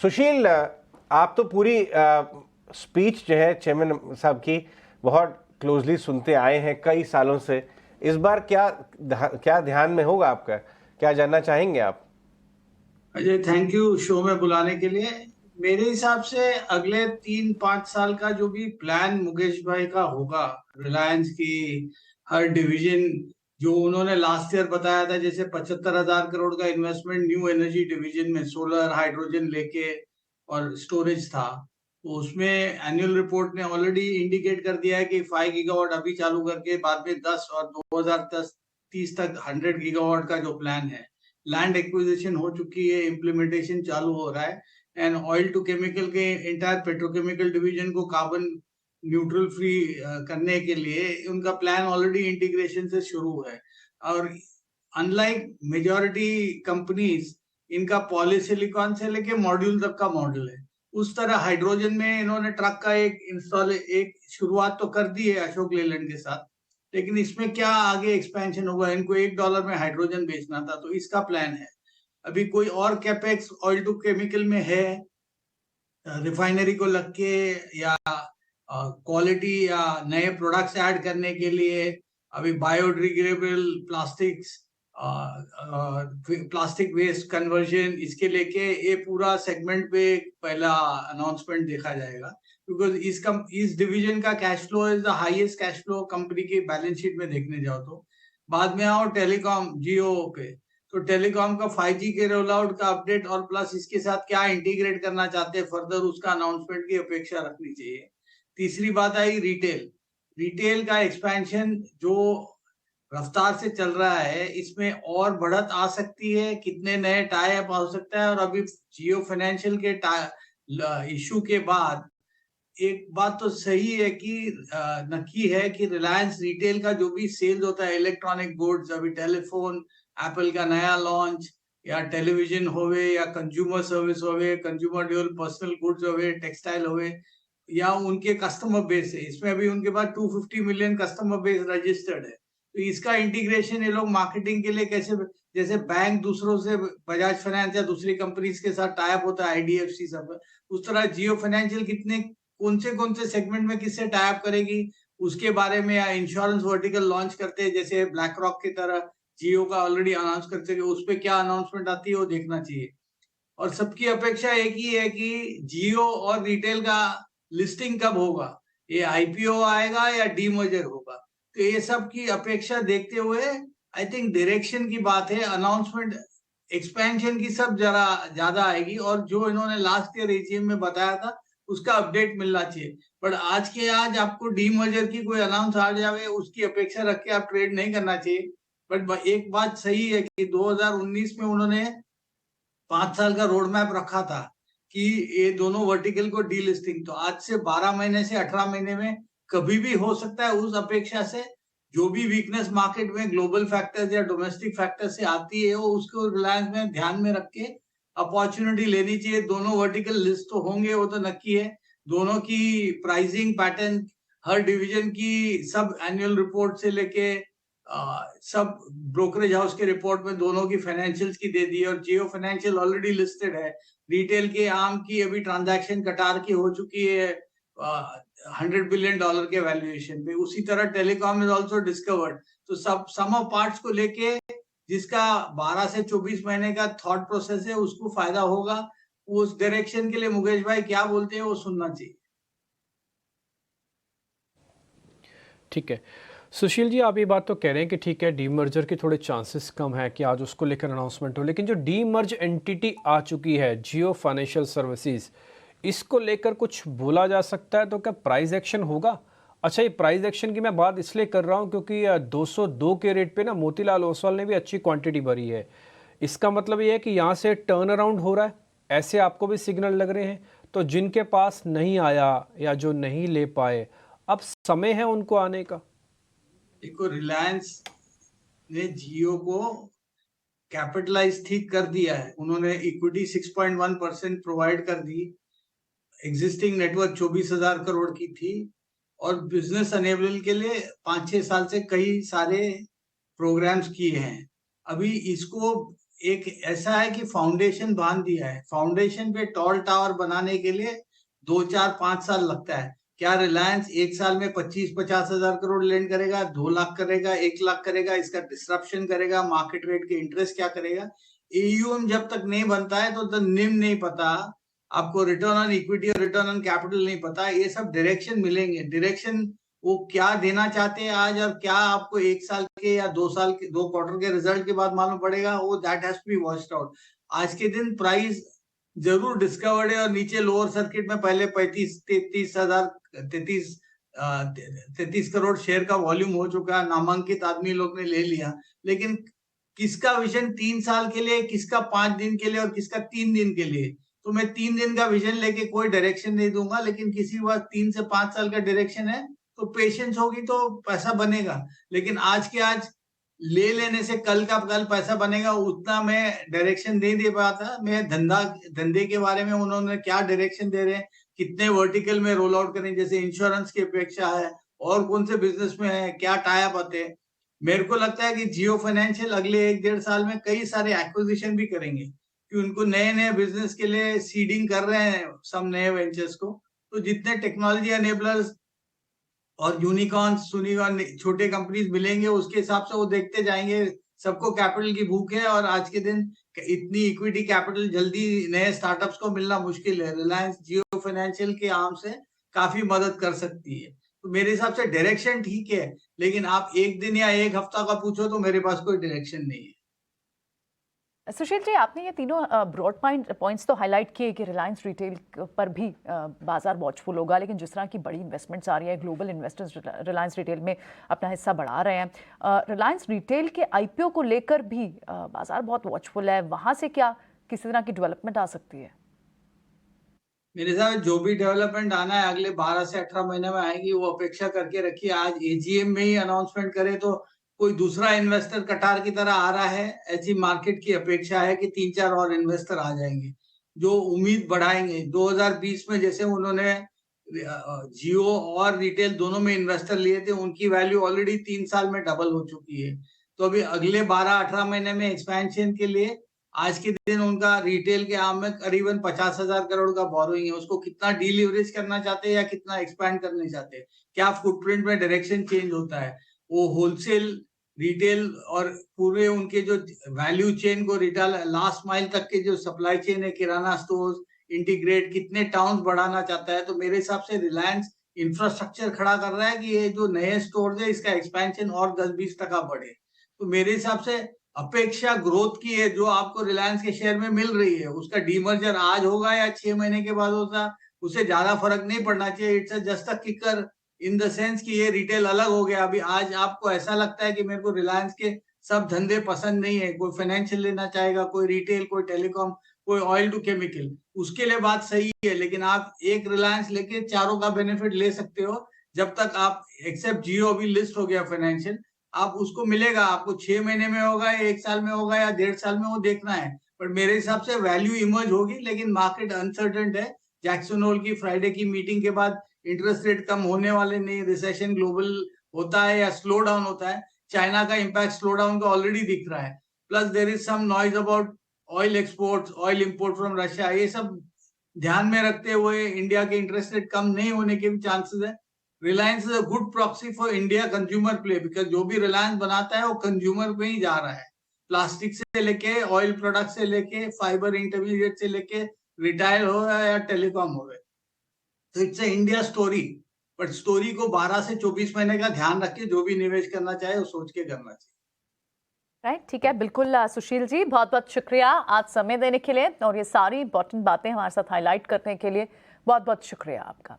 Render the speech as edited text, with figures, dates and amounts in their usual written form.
सुशील, आप तो पूरी स्पीच जो है चेयरमैन साहब की बहुत क्लोजली सुनते आए हैं कई सालों से। इस बार क्या ध्यान में होगा आपका? क्या जानना चाहेंगे आप? अजय, थैंक यू शो में बुलाने के लिए। मेरे हिसाब से अगले 3-5 साल का जो भी प्लान मुकेश भाई का होगा, रिलायंस की हर डिवीजन, जो उन्होंने लास्ट ईयर बताया था, जैसे 75,000 करोड़ का इन्वेस्टमेंट न्यू एनर्जी डिवीजन में सोलर हाइड्रोजन लेके और स्टोरेज था, तो उसमें एनुअल रिपोर्ट ने ऑलरेडी इंडिकेट कर दिया है कि 5 गीगावाट अभी चालू करके बाद में 10 और 2030 तक 100 गीगावाट का जो प्लान है। लैंड एक्विजिशन हो चुकी है, इम्प्लीमेंटेशन चालू हो रहा है। एंड ऑयल टू केमिकल के इंटायर पेट्रोकेमिकल डिवीजन को कार्बन न्यूट्रल फ्री करने के लिए उनका प्लान ऑलरेडी इंटीग्रेशन से शुरू है। और अनलाइक मेजॉरिटी कंपनीज, इनका पॉलीसिलिकॉन से लेके मॉड्यूल तक का मॉडल है। उस तरह हाइड्रोजन में इन्होंने ट्रक का एक शुरुआत तो कर दी है अशोक लेलैंड के साथ, लेकिन इसमें क्या आगे एक्सपेंशन होगा? इनको $1 में हाइड्रोजन बेचना था, तो इसका प्लान है। अभी कोई और कैपेक्स ऑयल टू केमिकल में है रिफाइनरी को लग के, या क्वालिटी या नए प्रोडक्ट्स ऐड करने के लिए? अभी biodegradable plastics, plastic waste conversion, इसके लेके ये पूरा सेगमेंट पे पहला अनाउंसमेंट देखा जाएगा। बिकॉज इस डिवीजन का cash flow is the highest cash flow company की बैलेंस शीट में देखने जाओ तो। बाद में आओ टेलीकॉम जियो पे, तो टेलीकॉम का 5G के रोल आउट का अपडेट और प्लस इसके साथ क्या इंटीग्रेट करना चाहते हैं फर्दर, उसका अनाउंसमेंट की अपेक्षा रखनी चाहिए। तीसरी बात आई रिटेल। रिटेल का एक्सपेंशन जो रफ्तार से चल रहा है, इसमें और बढ़त आ सकती है, कितने नए टाई अप हो सकता है। और अभी जियो फाइनेंशियल के इशू के बाद एक बात तो सही है कि नक्की है कि रिलायंस रिटेल का जो भी सेल्स होता है इलेक्ट्रॉनिक गुड्स, अभी टेलीफोन एप्पल का नया लॉन्च, या टेलीविजन होवे, या कंज्यूमर सर्विस होवे, कंज्यूमर ड्यूरेबल पर्सनल गुड्स होवे, टेक्सटाइल होवे, या उनके कस्टमर बेस है, इसमें अभी उनके पास 250 मिलियन कस्टमर बेस रजिस्टर्ड है। तो इसका इंटीग्रेशन ये लोग मार्केटिंग के लिए कैसे, जैसे बैंक दूसरों से बजाज फाइनेंस या दूसरी कंपनीज के साथ टाई अप होता है, आईडीएफसी सब, उस तरह जियो फाइनेंशियल कितने कौन से सेगमेंट में किससे टाई अप करेगी उसके बारे में, या इंश्योरेंस वर्टिकल लॉन्च करते हैं जैसे ब्लैक रॉक की तरह जियो का ऑलरेडी अनाउंस करते हैं, उस पर क्या अनाउंसमेंट आती है वो देखना चाहिए। और सबकी अपेक्षा एक ही है कि जियो और रिटेल का लिस्टिंग कब होगा, ये आईपीओ आएगा या डीमर्जर होगा। तो ये सब की अपेक्षा देखते हुए आई थिंक डायरेक्शन की बात है, अनाउंसमेंट एक्सपेंशन की सब जरा ज्यादा आएगी, और जो इन्होंने लास्ट ईयर एजीएम में बताया था उसका अपडेट मिलना चाहिए। बट आज के आज आपको डीमर्जर की कोई अनाउंस आ जाए उसकी अपेक्षा रख के आप ट्रेड नहीं करना चाहिए। बट एक बात सही है कि 2019 में उन्होंने 5 साल का रोड मैप रखा था कि ये दोनों वर्टिकल को डीलिस्टिंग, तो आज से 12 महीने से 18 महीने में कभी भी हो सकता है। उस अपेक्षा से जो भी वीकनेस मार्केट में ग्लोबल फैक्टर्स या डोमेस्टिक फैक्टर्स से आती है, वो उसको रिलायंस में ध्यान में रख के अपॉर्चुनिटी लेनी चाहिए। दोनों वर्टिकल लिस्ट तो होंगे, वो तो नक्की है। दोनों की प्राइसिंग पैटर्न, हर डिवीजन की सब एनुअल रिपोर्ट से लेके सब ब्रोकरेज हाउस के रिपोर्ट में दोनों की फाइनेंशियल्स की दे दी, और जियो फाइनेंशियल ऑलरेडी लिस्टेड है। रिटेल के आम की अभी ट्रांजैक्शन कटार की हो चुकी है $100 बिलियन के वैल्यूएशन पे। उसी तरह टेलीकॉम इज ऑल्सो डिस्कवर्ड। तो सब सम ऑफ पार्ट्स को लेके जिसका 12 से 24 महीने का थॉट प्रोसेस है उसको फायदा होगा। उस डायरेक्शन के लिए मुकेश भाई क्या बोलते हैं वो सुनना चाहिए। ठीक है। सुशील जी, आप ये बात तो कह रहे हैं कि ठीक है, डीमर्जर के थोड़े चांसेस कम है कि आज उसको लेकर अनाउंसमेंट हो, लेकिन जो डीमर्ज एंटिटी आ चुकी है जियो फाइनेंशियल सर्विसेज, इसको लेकर कुछ बोला जा सकता है? तो क्या प्राइस एक्शन होगा? अच्छा, ये प्राइस एक्शन की मैं बात इसलिए कर रहा हूँ क्योंकि 202 के रेट पे ना मोतीलाल ओसवाल ने भी अच्छी क्वांटिटी भरी है। इसका मतलब ये है कि यहाँ से टर्न अराउंड हो रहा है, ऐसे आपको भी सिग्नल लग रहे हैं? तो जिनके पास नहीं आया या जो नहीं ले पाए, अब समय है उनको आने का। देखो, रिलायंस ने जियो को कैपिटलाइज ठीक कर दिया है। उन्होंने इक्विटी 6.1% प्रोवाइड कर दी। एग्जिस्टिंग नेटवर्क 24,000 करोड़ की थी, और बिजनेस अनेबल के लिए 5-6 साल से कई सारे प्रोग्राम्स किए हैं। अभी इसको एक ऐसा है कि फाउंडेशन बांध दिया है, फाउंडेशन पे टॉल टावर बनाने के लिए 2 4 5 साल लगता है। क्या रिलायंस एक साल में 25-50 हजार करोड़ लेंड करेगा, 2 लाख करेगा, 1 लाख करेगा? इसका डिस्ट्रप्शन करेगा, मार्केट रेट के इंटरेस्ट क्या करेगा? एयूएम जब तक नहीं बनता है तो निम नहीं पता, आपको रिटर्न ऑन इक्विटी और रिटर्न ऑन कैपिटल नहीं पता। ये सब डायरेक्शन मिलेंगे, डायरेक्शन वो क्या देना चाहते हैं आज और क्या आपको 1 साल के या 2 साल के 2 क्वार्टर के रिजल्ट के बाद मालूम पड़ेगा, वो that has to be watched out. आज के दिन प्राइस जरूर डिस्कवर्ड है और नीचे लोअर सर्किट में पहले 33 करोड़ शेयर का वॉल्यूम हो चुका है, नामांकित आदमी लोग ने ले लिया। लेकिन किसका विजन 3 साल के लिए, किसका 5 दिन के लिए और किसका 3 दिन के लिए? तो मैं 3 दिन का विजन लेके कोई डायरेक्शन नहीं दूंगा, लेकिन किसी बात 3 से 5 साल का डायरेक्शन है तो पेशेंस होगी तो पैसा बनेगा। लेकिन आज के आज ले लेने से कल का कल पैसा बनेगा, उतना मैं डायरेक्शन नहीं दे पाता। मैं धंधे के बारे में उन्होंने क्या डायरेक्शन दे रहे हैं, कितने वर्टिकल में रोल आउट करें, जैसे इंश्योरेंस की अपेक्षा है और कौन से बिजनेस में है, क्या टाई अप आते हैं। मेरे को लगता है कि जियो फाइनेंशियल अगले 1-1.5 साल में कई सारे एक्विजिशन भी करेंगे, कि उनको नए नए बिजनेस के लिए सीडिंग कर रहे हैं सब नए वेंचर्स को। तो जितने टेक्नोलॉजी एनेबलर्स और यूनिकॉर्न्स छोटे कंपनीज मिलेंगे, उसके हिसाब से वो देखते जाएंगे। सबको कैपिटल की भूख है और आज के दिन इतनी इक्विटी कैपिटल जल्दी नए स्टार्टअप्स को मिलना मुश्किल है। रिलायंस जियो फाइनेंशियल के आर्म से काफी मदद कर सकती है। तो मेरे हिसाब से डायरेक्शन ठीक है, लेकिन आप 1 दिन या 1 हफ्ता का पूछो तो मेरे पास कोई डायरेक्शन नहीं है। सुशील जी, आपने ये तीनों ब्रॉड पॉइंट्स तो हाईलाइट किए कि रिलायंस रिटेल पर भी बाजार वॉचफुल होगा, लेकिन जिस तरह की बड़ी इन्वेस्टमेंट्स आ रही है, ग्लोबल इन्वेस्टर्स रिलायंस रिटेल में अपना हिस्सा बढ़ा रहे हैं, रिलायंस रिटेल के आईपीओ को लेकर भी बाजार बहुत वॉचफुल है। वहाँ से क्या किसी तरह की डेवलपमेंट आ सकती है? मेरे हिसाब जो भी डेवलपमेंट आना है अगले 12 से 18 महीने में आएगी, वो अपेक्षा करके रखिए। आज एजीएम में ही अनाउंसमेंट करे तो कोई दूसरा इन्वेस्टर कटार की तरह आ रहा है, ऐसी मार्केट की अपेक्षा है कि 3-4 और इन्वेस्टर आ जाएंगे जो उम्मीद बढ़ाएंगे। 2020 में जैसे उन्होंने जियो और रिटेल दोनों में इन्वेस्टर लिए थे, उनकी वैल्यू ऑलरेडी 3 साल में डबल हो चुकी है। तो अभी अगले 12-18 महीने में एक्सपेंशन के लिए आज के दिन उनका रिटेल के आर्म में करीबन 50,000 करोड़ का बोरोइंग है। उसको कितना डीलिवरेज करना चाहते हैं या कितना एक्सपैंड करना चाहते हैं, क्या फुटप्रिंट में डायरेक्शन चेंज होता है, वो होलसेल रिटेल और पूरे उनके जो वैल्यू चेन को रिटेल लास्ट माइल तक के जो सप्लाई चेन है, किराना स्टोर इंटीग्रेट कितने टाउन्स बढ़ाना चाहता है। तो मेरे हिसाब से रिलायंस इंफ्रास्ट्रक्चर खड़ा कर रहा है कि ये जो नए स्टोर है इसका एक्सपेंशन और 10-20% बढ़े। तो मेरे हिसाब से अपेक्षा ग्रोथ की है जो आपको रिलायंस के शेयर में मिल रही है, उसका डीमर्जर आज होगा या 6 महीने के बाद होगा, उससे ज्यादा फर्क नहीं पड़ना चाहिए। It's just a kicker in the sense कि ये रिटेल अलग हो गया। अभी आज आपको ऐसा लगता है कि मेरे को रिलायंस के सब धंधे पसंद नहीं है, कोई फाइनेंशियल लेना चाहेगा, कोई रिटेल, कोई टेलीकॉम, कोई ऑयल टू केमिकल, उसके लिए बात सही है। लेकिन आप एक रिलायंस लेके चारों का बेनिफिट ले सकते हो जब तक आप, एक्सेप्ट जियो अभी लिस्ट हो गया फाइनेंशियल, आप उसको मिलेगा, आपको 6 महीने में होगा, 1 साल में होगा या 1.5 साल में, वो देखना है। पर मेरे हिसाब से वैल्यू इमर्ज होगी, लेकिन मार्केट अनसर्टेन है। जैक्सन होल की फ्राइडे की मीटिंग के बाद इंटरेस्ट रेट कम होने वाले नहीं, रिसेशन ग्लोबल होता है या स्लो डाउन होता है, चाइना का इम्पैक्ट स्लो डाउन का ऑलरेडी दिख रहा है। Plus there is some noise about oil exports, oil import from Russia, ये सब ध्यान में रखते हुए इंडिया के इंटरेस्ट रेट कम नहीं होने के भी चांसेस है। Reliance is a good proxy for India consumer play, because जो भी रिलायंस बनाता है वो कंज्यूमर पे ही जा रहा है, प्लास्टिक से लेके ऑयल प्रोडक्ट से लेके फाइबर इंटरमीडिएट से लेके रिटायर हो या टेलीकॉम हो गए। तो it's India story, but story को 12 से 24 महीने का ध्यान रख के जो भी निवेश करना चाहे वो सोच के करना चाहिए। राइट, ठीक है, बिल्कुल। सुशील जी, बहुत बहुत शुक्रिया आज समय देने के लिए और ये सारी इंपॉर्टेंट बातें हमारे साथ हाईलाइट करने के लिए। बहुत बहुत शुक्रिया आपका।